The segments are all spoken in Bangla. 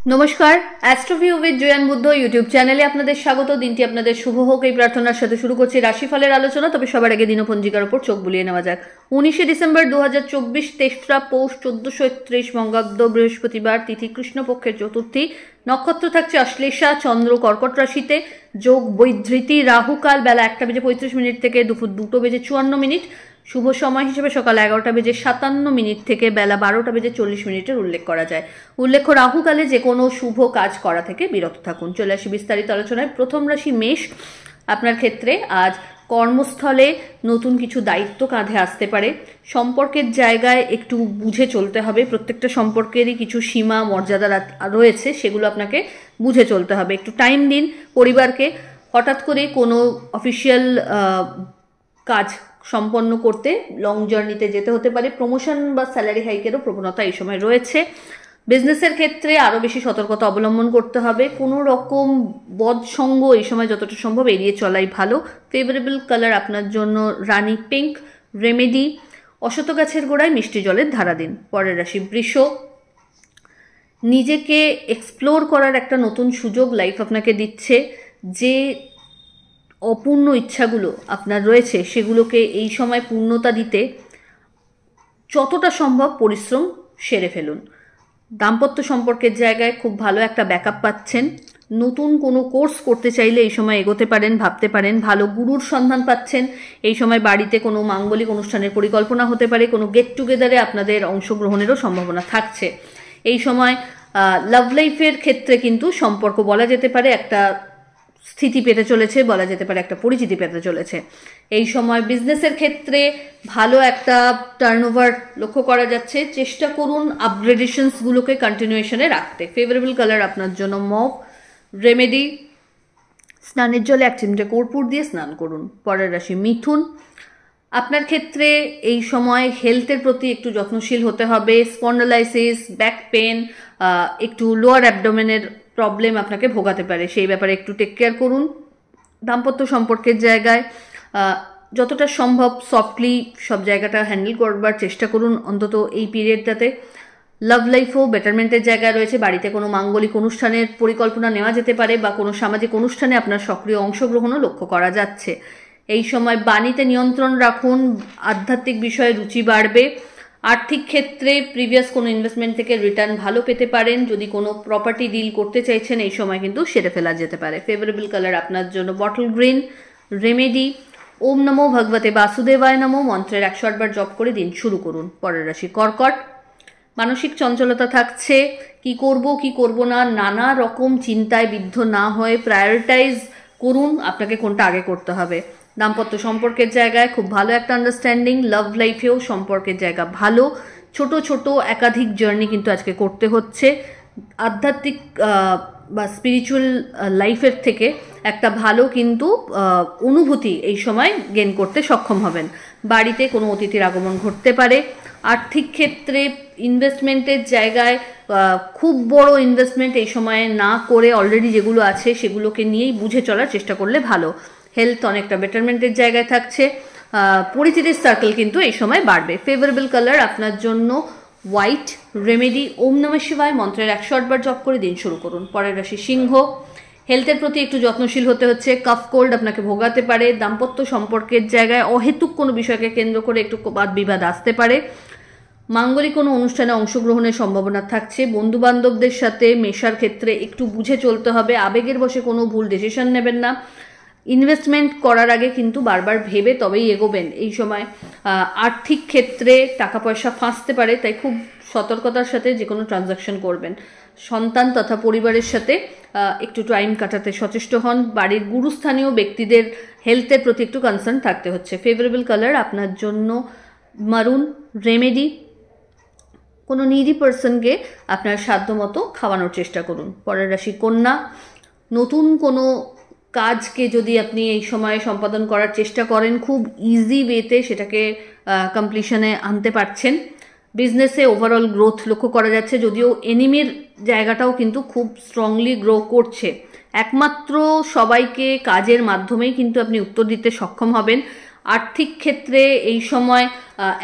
নমস্কার, অ্যাস্ট্রোভিউ উইথ জয়ান বুদ্ধ ইউটিউব চ্যানেলে আপনাদের স্বাগত। দিনটি আপনাদের শুভ হোক এই প্রার্থনার সাথে শুরু করছি রাশিফলের আলোচনা। তবে সবার আগে দিনপঞ্জিকার উপর চোখ বুলিয়ে নেওয়া যাক। 19শে ডিসেম্বর 2024, 23রা পৌষ 1431 বঙ্গাব্দ, বৃহস্পতিবার, তিথি কৃষ্ণপক্ষের চতুর্থী, নক্ষত্র থাকছে আশ্লেষা, চন্দ্র কর্কট রাশিতে, যোগ বৈধৃতি, রাহুকাল বেলা 1:35 থেকে দুপুর 2:54, শুভ সময় হিসেবে সকাল 11:57 থেকে বেলা 12:40 উল্লেখ করা যায়। উল্লেখ্য, রাহুকালে যে কোনো শুভ কাজ করা থেকে বিরত থাকুন। চলে আসি বিস্তারিত আলোচনায়। প্রথম রাশি মেষ। আপনার ক্ষেত্রে আজ কর্মস্থলে নতুন কিছু দায়িত্ব কাঁধে আসতে পারে। সম্পর্কের জায়গায় একটু বুঝে চলতে হবে। প্রত্যেকটা সম্পর্কেরই কিছু সীমা মর্যাদা রয়েছে, সেগুলো আপনাকে বুঝে চলতে হবে। একটু টাইম দিন পরিবারকে। হঠাৎ করে কোনো অফিসিয়াল কাজ সম্পন্ন করতে লং জার্নিতে যেতে হতে পারে। প্রমোশন বা স্যালারি হাইকেরও প্রবণতা এই সময় রয়েছে। বিজনেসের ক্ষেত্রে আরও বেশি সতর্কতা অবলম্বন করতে হবে। কোনো রকম বদসঙ্গ এই সময় যতটা সম্ভব এড়িয়ে চলাই ভালো। ফেভারেবল কালার আপনার জন্য রানি পিঙ্ক। রেমেডি, অশ্বত্থ গাছের গোড়ায় মিষ্টি জলের ধারা দিন। পরের রাশি বৃষ। নিজেকে এক্সপ্লোর করার একটা নতুন সুযোগ লাইফ আপনাকে দিচ্ছে। যে অপূর্ণ ইচ্ছাগুলো আপনার রয়েছে সেগুলোকে এই সময় পূর্ণতা দিতে যতটা সম্ভব পরিশ্রম সেরে ফেলুন। দাম্পত্য সম্পর্কের জায়গায় খুব ভালো একটা ব্যাকআপ পাচ্ছেন। নতুন কোনো কোর্স করতে চাইলে এই সময় এগোতে পারেন, ভাবতে পারেন। ভালো গুরুর সন্ধান পাচ্ছেন। এই সময় বাড়িতে কোনো মাঙ্গলিক অনুষ্ঠানের পরিকল্পনা হতে পারে। কোনো গেট টুগেদারে আপনাদের অংশগ্রহণেরও সম্ভাবনা থাকছে। এই সময় লাভ লাইফের ক্ষেত্রে কিন্তু সম্পর্ক বলা যেতে পারে একটা স্থিতি পেতে চলেছে, বলা যেতে পারে একটা পরিচিতি পেতে চলেছে। এই সময় বিজনেসের ক্ষেত্রে ভালো একটা টার্নওভার লক্ষ্য করা যাচ্ছে। চেষ্টা করুন আপগ্রেডেশনসগুলোকে কন্টিনিউশনে রাখতে। ফেভারেবল কালার আপনার জন্য মভ। রেমেডি, স্নানের জলে 1 চিমটে কর্পূর দিয়ে স্নান করুন। পরের রাশি মিথুন। আপনার ক্ষেত্রে এই সময় হেলথের প্রতি একটু যত্নশীল হতে হবে। স্পন্ডালাইসিস, ব্যাক পেন, একটু লোয়ার অ্যাবডোমেনের প্রবলেম আপনাকে ভোগাতে পারে, সেই ব্যাপারে একটু টেক কেয়ার করুন। দাম্পত্য সম্পর্কের জায়গায় যতটা সম্ভব সফটলি সব জায়গাটা হ্যান্ডেল করবার চেষ্টা করুন অন্তত এই পিরিয়ডটাতে। লাভ লাইফও বেটারমেন্টের জায়গায় রয়েছে। বাড়িতে কোনো মাঙ্গলিক অনুষ্ঠানের পরিকল্পনা নেওয়া যেতে পারে বা কোনো সামাজিক অনুষ্ঠানে আপনার সক্রিয় অংশগ্রহণও লক্ষ্য করা যাচ্ছে। এই সময় বাণীতে নিয়ন্ত্রণ রাখুন। আধ্যাত্মিক বিষয়ে রুচি বাড়বে। আর্থিক ক্ষেত্রে প্রিভিয়াস কোনো ইনভেস্টমেন্ট থেকে রিটার্ন ভালো পেতে পারেন। যদি কোনো প্রপার্টি ডিল করতে চাইছেন এই সময় কিন্তু সেরে ফেলা যেতে পারে। ফেভারেবল কালার আপনার জন্য বটল গ্রিন। রেমেডি, ওম নমো ভগবতে বাসুদেবায় নমো মন্ত্রের 108 বার জপ করে দিন শুরু করুন। পরের রাশি কর্কট। মানসিক চঞ্চলতা থাকছে। কি করব কি করব না, নানা রকম চিন্তায় বিদ্ধ না হয়ে প্রায়োরিটাইজ করুন আপনাকে কোনটা আগে করতে হবে। দাম্পত্য সম্পর্কের জায়গায় খুব ভালো একটা আন্ডারস্ট্যান্ডিং। লাভ লাইফেও সম্পর্কের জায়গা ভালো। ছোট ছোট একাধিক জার্নি কিন্তু আজকে করতে হচ্ছে। আধ্যাত্মিক বা স্পিরিচুয়াল লাইফের থেকে একটা ভালো কিন্তু অনুভূতি এই সময় গেইন করতে সক্ষম হবেন। বাড়িতে কোনো অতিথির আগমন ঘটতে পারে। আর্থিক ক্ষেত্রে ইনভেস্টমেন্টের জায়গায় খুব বড় ইনভেস্টমেন্ট এই সময়ে না করে অলরেডি যেগুলো আছে সেগুলোকে নিয়েই বুঝে চলার চেষ্টা করলে ভালো। হেলথ অনেকটা বেটারমেন্টের জায়গায় থাকছে। পরিচিতির সার্কেল কিন্তু এই সময় বাড়বে। ফেভারেবল কালার আপনার জন্য হোয়াইট। রেমেডি, ওম নমঃ শিবায় মন্ত্রের 108 বার জপ করে দিন শুরু করুন। পরের রাশি সিংহ। হেলথের প্রতি একটু যত্নশীল হতে হচ্ছে। কাফ কোল্ড আপনাকে ভোগাতে পারে। দাম্পত্য সম্পর্কের জায়গায় অহেতুক কোনো বিষয়কে কেন্দ্র করে একটু বাদ বিবাদ আসতে পারে। মাঙ্গলিক কোনো অনুষ্ঠানে অংশগ্রহণের সম্ভাবনা থাকছে। বন্ধু বান্ধবদের সাথে মেশার ক্ষেত্রে একটু বুঝে চলতে হবে। আবেগের বশে কোনো ভুল ডিসিশন নেবেন না। ইনভেস্টমেন্ট করার আগে কিন্তু বারবার ভেবে তবেই এগোবেন। এই সময় আর্থিক ক্ষেত্রে টাকা পয়সা ফাঁসতে পারে, তাই খুব সতর্কতার সাথে যে কোনো ট্রানজাকশন করবেন। সন্তান তথা পরিবারের সাথে একটু টাইম কাটাতে সচেষ্ট হন। বাড়ির গুরুস্থানীয় ব্যক্তিদের হেলথের প্রতি একটু কনসার্ন থাকতে হচ্ছে। ফেভারেবল কালার আপনার জন্য মারুন। রেমেডি, কোনো নিডি পার্সনকে আপনার সাধ্যমতো খাওয়ানোর চেষ্টা করুন। পরের রাশি কন্যা। নতুন কোনো কাজকে যদি আপনি এই সময়ে সম্পাদন করার চেষ্টা করেন খুব ইজি ওয়েতে সেটাকে কমপ্লিশনে আনতে পারছেন। বিজনেসে ওভারঅল গ্রোথ লক্ষ্য করা যাচ্ছে, যদিও এনিমির জায়গাটাও কিন্তু খুব স্ট্রংলি গ্রো করছে। একমাত্র সবাইকে কাজের মাধ্যমেই কিন্তু আপনি উত্তর দিতে সক্ষম হবেন। আর্থিক ক্ষেত্রে এই সময়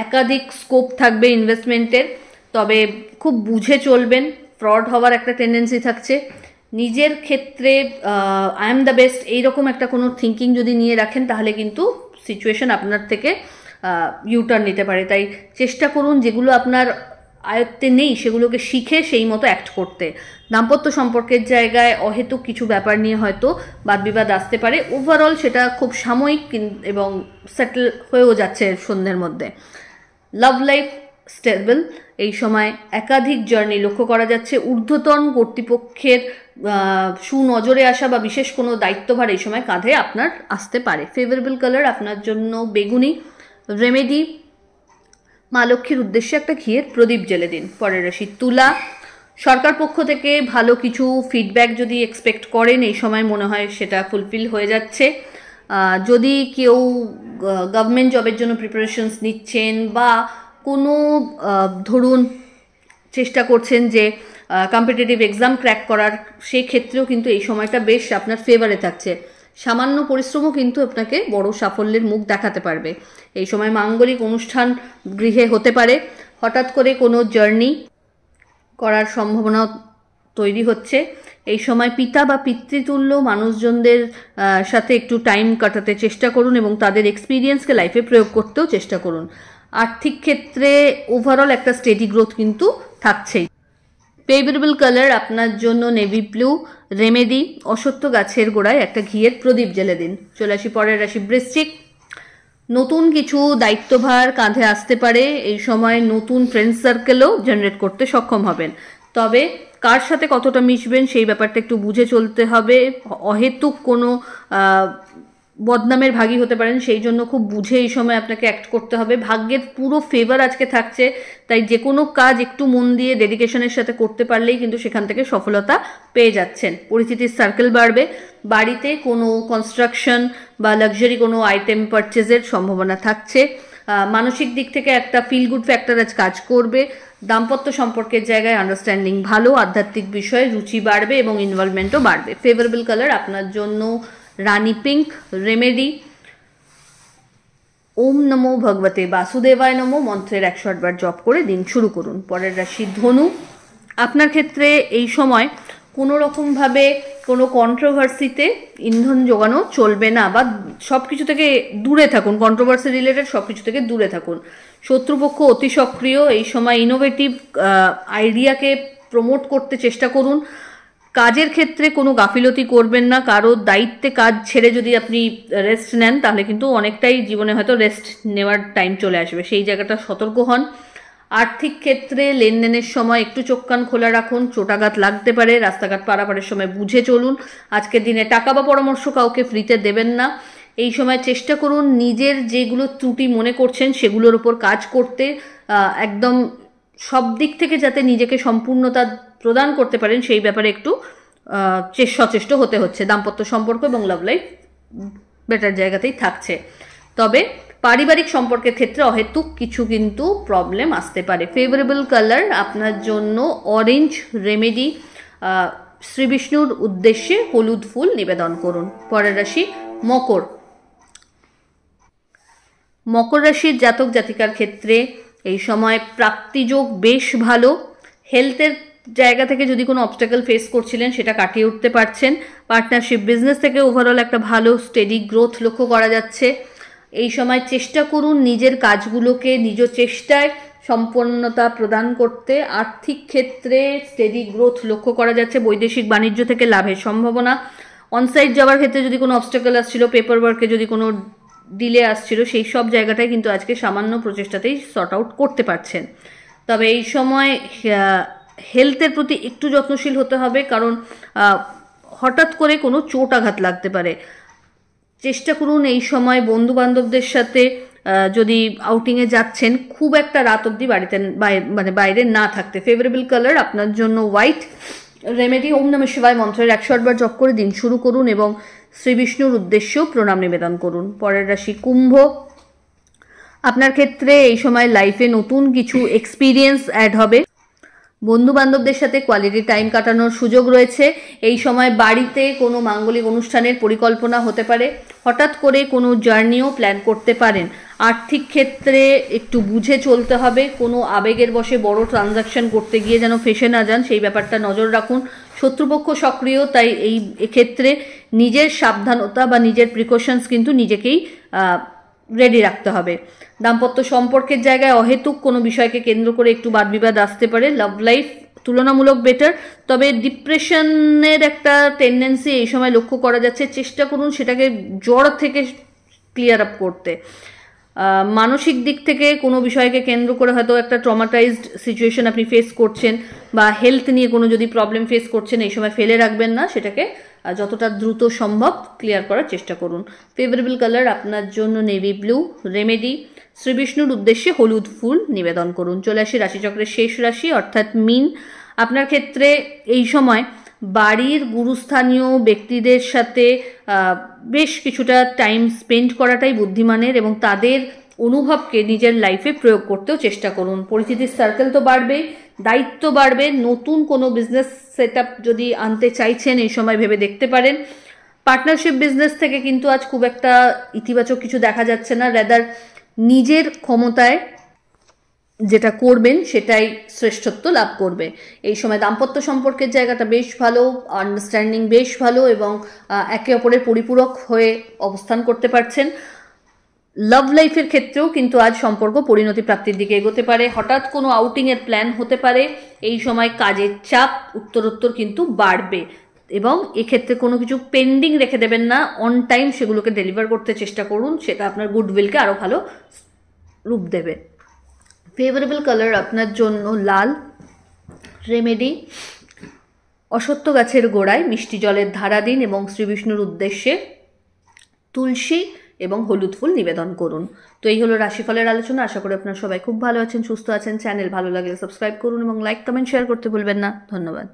একাধিক স্কোপ থাকবে ইনভেস্টমেন্টের, তবে খুব বুঝে চলবেন। ফ্রড হওয়ার একটা টেন্ডেন্সি থাকছে। নিজের ক্ষেত্রে আই এম দ্য বেস্ট এইরকম একটা কোনো থিঙ্কিং যদি নিয়ে রাখেন তাহলে কিন্তু সিচুয়েশন আপনার থেকে ইউটার্ন নিতে পারে। তাই চেষ্টা করুন যেগুলো আপনার আয়ত্তে নেই সেগুলোকে শিখে সেই মতো অ্যাক্ট করতে। দাম্পত্য সম্পর্কের জায়গায় অহেতুক কিছু ব্যাপার নিয়ে হয়তো বাদবিবাদ আসতে পারে, ওভারঅল সেটা খুব সাময়িক এবং সেটেল হয়েও যাচ্ছে সন্ধ্যের মধ্যে। লাভ লাইফ স্টেবল, এই সময় একাধিক জার্নি লক্ষ্য করা যাচ্ছে। ঊর্ধ্বতন কর্তৃপক্ষের সুনজরে আসা বা বিশেষ কোনো দায়িত্বভার এই সময় কাঁধে আপনার আসতে পারে। ফেভারেবল কালার আপনার জন্য বেগুনি। রেমেডি, মা লক্ষ্মীর উদ্দেশ্যে একটা ঘিয়ের প্রদীপ জ্বেলে দিন। পরের রাশি তুলা। সরকার পক্ষ থেকে ভালো কিছু ফিডব্যাক যদি এক্সপেক্ট করেন এই সময় মনে হয় সেটা ফুলফিল হয়ে যাচ্ছে। যদি কেউ গভর্নমেন্ট জবের জন্য প্রিপারেশনস নিচ্ছেন বা কোনো ধরুন চেষ্টা করছেন যে কম্পিটিটিভ এক্সাম ক্র্যাক করার, সেই ক্ষেত্রেও কিন্তু এই সময়টা বেশ আপনার ফেভারে থাকছে। সামান্য পরিশ্রমও কিন্তু আপনাকে বড় সাফল্যের মুখ দেখাতে পারবে। এই সময় মাঙ্গলিক অনুষ্ঠান গৃহে হতে পারে। হঠাৎ করে কোনো জার্নি করার সম্ভাবনা তৈরি হচ্ছে। এই সময় পিতা বা পিতৃতুল্য মানুষজনদের সাথে একটু টাইম কাটাতে চেষ্টা করুন এবং তাদের এক্সপিরিয়েন্সকে লাইফে প্রয়োগ করতেও চেষ্টা করুন। আর্থিক ক্ষেত্রে ওভারঅল একটা স্টেডি গ্রোথ কিন্তু থাকছেই। ফেভারেবল কালার আপনার জন্য নেভি ব্লু। রেমেডি, অশ্বত্থ গাছের গোড়ায় একটা ঘিয়ের প্রদীপ জ্বেলে দিন। চলে আসি পরের রাশি বৃশ্চিক। নতুন কিছু দায়িত্বভার কাঁধে আসতে পারে। এই সময় নতুন ফ্রেন্ড সার্কেলও জেনারেট করতে সক্ষম হবেন, তবে কার সাথে কতটা মিশবেন সেই ব্যাপারটা একটু বুঝে চলতে হবে। অহেতুক কোনো বদনামের ভাগী হতে পারেন, সেই জন্য খুব বুঝে এই সময় আপনাকে অ্যাক্ট করতে হবে। ভাগ্যের পুরো ফেভার আজকে থাকছে, তাই যে কোনো কাজ একটু মন দিয়ে ডেডিকেশনের সাথে করতে পারলেই কিন্তু সেখান থেকে সফলতা পেয়ে যাচ্ছেন। পরিচিতির সার্কেল বাড়বে। বাড়িতে কোনো কনস্ট্রাকশন বা লাক্সারি কোনো আইটেম পারচেজের সম্ভাবনা থাকছে। মানসিক দিক থেকে একটা ফিল গুড ফ্যাক্টর আজ কাজ করবে। দাম্পত্য সম্পর্কের জায়গায় আন্ডারস্ট্যান্ডিং ভালো। আধ্যাত্মিক বিষয়ে রুচি বাড়বে এবং ইনভলভমেন্টও বাড়বে। ফেভারেবল কালার আপনার জন্য রানী পিঙ্ক। রেমেডি, ওম নমো ভগবতে বাসুদেবায় নমো মন্ত্রের 108 বার জপ করে দিন শুরু করুন। পরের রাশি ধনু। আপনার ক্ষেত্রে এই সময় কোনো রকমভাবে কোনো কন্ট্রোভার্সিতে ইন্ধন যোগানো চলবে না, বা সব কিছু থেকে দূরে থাকুন। কন্ট্রোভার্সি রিলেটেড সব কিছু থেকে দূরে থাকুন। শত্রুপক্ষ অতি সক্রিয়। এই সময় ইনোভেটিভ আইডিয়াকে প্রমোট করতে চেষ্টা করুন। কাজের ক্ষেত্রে কোনো গাফিলতি করবেন না। কারো দায়িত্বে কাজ ছেড়ে যদি আপনি রেস্ট নেন তাহলে কিন্তু অনেকটাই জীবনে হয়তো রেস্ট নেওয়ার টাইম চলে আসবে, সেই জায়গাটা সতর্ক হন। আর্থিক ক্ষেত্রে লেনদেনের সময় একটু চোখ কান খোলা রাখুন, চোটাঘাত লাগতে পারে। রাস্তাঘাট পারাপারের সময় বুঝে চলুন। আজকের দিনে টাকা বা পরামর্শ কাউকে ফ্রিতে দেবেন না। এই সময় চেষ্টা করুন নিজের যেগুলো ত্রুটি মনে করছেন সেগুলোর উপর কাজ করতে, একদম সব দিক থেকে যাতে নিজেকে সম্পূর্ণতা প্রদান করতে পারেন সেই ব্যাপারে একটু সচেষ্ট হতে হচ্ছে। দাম্পত্য সম্পর্ক এবং লাভ লাইফ বেটার জায়গাতেই থাকছে, তবে পারিবারিক সম্পর্কের ক্ষেত্রে অহেতুক কিছু কিন্তু প্রবলেম আসতে পারে। ফেভারেবল কালার আপনার জন্য অরেঞ্জ। রেমেডি, শ্রী বিষ্ণুর উদ্দেশ্যে হলুদ ফুল নিবেদন করুন। পরের রাশি মকর। মকর রাশির জাতক জাতিকার ক্ষেত্রে এই সময় প্রাপ্তিযোগ বেশ ভালো। হেলথের জায়গা থেকে যদি কোনো অবস্টাকেল ফেস করছিলেন সেটা কাটিয়ে উঠতে পারছেন। পার্টনারশিপ বিজনেস থেকে ওভারঅল একটা ভালো স্টেডি গ্রোথ লক্ষ্য করা যাচ্ছে। এই সময় চেষ্টা করুন নিজের কাজগুলোকে নিজ চেষ্টায় সম্পন্নতা প্রদান করতে। আর্থিক ক্ষেত্রে স্টেডি গ্রোথ লক্ষ্য করা যাচ্ছে। বৈদেশিক বাণিজ্য থেকে লাভের সম্ভাবনা। অনসাইট যাওয়ার ক্ষেত্রে যদি কোনো অবস্টাকেল আসছিল, পেপার ওয়ার্কে যদি কোনো ডিলে আসছিল, সেই সব জায়গাটাই কিন্তু আজকে সামান্য প্রচেষ্টাতেই সর্ট আউট করতে পারছেন। তবে এই সময় হেলথের প্রতি একটু যত্নশীল হতে হবে, কারণ হঠাৎ করে কোনো চোট আঘাত লাগতে পারে। চেষ্টা করুন এই সময় বন্ধু বান্ধবদের সাথে যদি আউটিংয়ে যাচ্ছেন খুব একটা রাত অবধি বাড়িতে বাইরে না থাকতে। ফেভারেবল কালার আপনার জন্য হোয়াইট। রেমেডি, ওম নমঃ শিবায় মন্ত্রের 108 বার জপ করে দিন শুরু করুন এবং শ্রী বিষ্ণুর উদ্দেশ্যেও প্রণাম নিবেদন করুন। পরের রাশি কুম্ভ। আপনার ক্ষেত্রে এই সময় লাইফে নতুন কিছু এক্সপিরিয়েন্স অ্যাড হবে। বন্ধু বান্ধবদের সাথে কোয়ালিটি টাইম কাটানোর সুযোগ রয়েছে। এই সময় বাড়িতে কোনো মাঙ্গলিক অনুষ্ঠানের পরিকল্পনা হতে পারে, হঠাৎ করে কোনো জার্নিও প্ল্যান করতে পারেন। আর্থিক ক্ষেত্রে একটু বুঝে চলতে হবে, কোনো আবেগের বশে বড় ট্রানজাকশন করতে গিয়ে যেন ফেসে না যান সেই ব্যাপারটা নজর রাখুন। শত্রুপক্ষ সক্রিয়, তাই এই ক্ষেত্রে নিজের সাবধানতা বা নিজের প্রিকশনস কিন্তু নিজেকেই রেডি রাখতে হবে। দাম্পত্য সম্পর্কের জায়গায় অহেতুক কোনো বিষয়কে কেন্দ্র করে একটু বাদবিবাদ আসতে পারে। লাভ লাইফ তুলনামূলক বেটার, তবে ডিপ্রেশনের একটা টেন্ডেন্সি এই সময় লক্ষ্য করা যাচ্ছে। চেষ্টা করুন সেটাকে জড় থেকে ক্লিয়ার আপ করতে। মানসিক দিক থেকে কোনো বিষয়কে কেন্দ্র করে হয়তো একটা ট্রমাটাইজড সিচুয়েশন আপনি ফেস করছেন, বা হেলথ নিয়ে কোনো যদি প্রবলেম ফেস করছেন, এই সময় ফেলে রাখবেন না, সেটাকে যতটা দ্রুত সম্ভব ক্লিয়ার করার চেষ্টা করুন। ফেভারেবল কালার আপনার জন্য নেভি ব্লু। রেমেডি, শ্রী বিষ্ণুর উদ্দেশ্যে হলুদ ফুল নিবেদন করুন। চলে আসি রাশিচক্রের শেষ রাশি অর্থাৎ মীন। আপনার ক্ষেত্রে এই সময় বাড়ির গুরুস্থানীয় ব্যক্তিদের সাথে বেশ কিছুটা টাইম স্পেন্ড করাটাই বুদ্ধিমানের, এবং তাদের অনুভবকে নিজের লাইফে প্রয়োগ করতেও চেষ্টা করুন। পরিচিতির সার্কেল তো বাড়বে, দায়িত্ব বাড়বে। নতুন কোনো বিজনেস সেট আপ যদি আনতে চাইছেন এই সময় ভেবে দেখতে পারেন। পার্টনারশিপ বিজনেস থেকে কিন্তু আজ খুব একটা ইতিবাচক কিছু দেখা যাচ্ছে না, রেদার নিজের ক্ষমতায় যেটা করবেন সেটাই শ্রেষ্ঠত্ব লাভ করবে। এই সময় দাম্পত্য সম্পর্কের জায়গাটা বেশ ভালো, আন্ডারস্ট্যান্ডিং বেশ ভালো, এবং একে অপরের পরিপূরক হয়ে অবস্থান করতে পারছেন। লাভ লাইফের ক্ষেত্রেও কিন্তু আজ সম্পর্ক পরিণতি প্রাপ্তির দিকে এগোতে পারে। হঠাৎ কোনো আউটিংয়ের প্ল্যান হতে পারে। এই সময় কাজের চাপ উত্তরোত্তর কিন্তু বাড়বে, এবং এক্ষেত্রে কোনো কিছু পেন্ডিং রেখে দেবেন না, অন টাইম সেগুলোকে ডেলিভার করতে চেষ্টা করুন, সেটা আপনার গুডউইলকে আরও ভালো রূপ দেবে। ফেভারেবল কালার আপনার জন্য লাল। রেমেডি, অশ্বত্থ গাছের গোড়ায় মিষ্টি জলের ধারা দিন এবং শ্রী বিষ্ণুর উদ্দেশ্যে তুলসী এবং হলুদ ফুল নিবেদন করুন। তো এই হলো রাশিফলের আলোচনা। আশা করি আপনারা সবাই খুব ভালো আছেন, সুস্থ আছেন। চ্যানেল ভালো লাগলে সাবস্ক্রাইব করুন এবং লাইক কমেন্ট শেয়ার করতে ভুলবেন না। ধন্যবাদ।